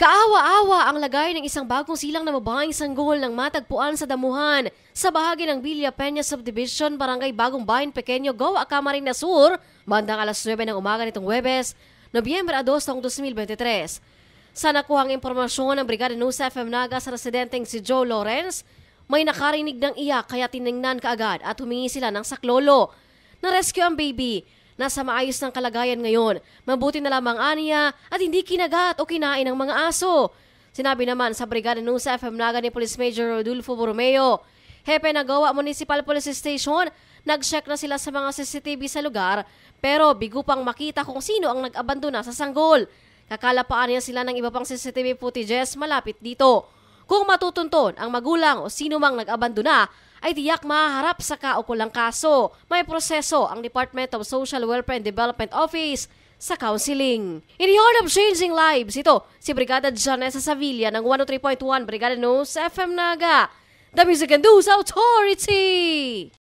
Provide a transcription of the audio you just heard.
Kaawa-awa ang lagay ng isang bagong silang na babaeng sanggol ng matagpuan sa damuhan sa bahagi ng Villa Peña Subdivision, Barangay Bagong Bayan, Pequeño, Goa, Camarines Sur, bandang alas 9 ng umaga nitong Huwebes, Nobyembre 2, 2023. Sa nakuhang impormasyon ng Brigada News FM Naga sa residenteng si Joe Lawrence, may nakarinig ng iyak kaya tiningnan kaagad at humingi sila ng saklolo. Na-rescue ang baby. Nasa maayos ng kalagayan ngayon. Mabuti na lamang aniya at hindi kinagat o kinain ng mga aso. Sinabi naman sa Brigada News FM Naga ni Police Major Rodolfo Borromeo. Hepe ng Goa Municipal Police Station, nag-check na sila sa mga CCTV sa lugar pero bigo pang makita kung sino ang nag-abandona sa sanggol. Kakalapaan niya sila ng iba pang CCTV footages malapit dito. Kung matutunton ang magulang o sino mang nag-abandona, ay tiyak mahaharap sa kaukulang kaso. May proseso ang Department of Social Welfare and Development Office sa counseling. In the heart of changing lives, ito si Brigada Janessa Savilla ng 103.1 Brigada News FM Naga, the Music and News Authority!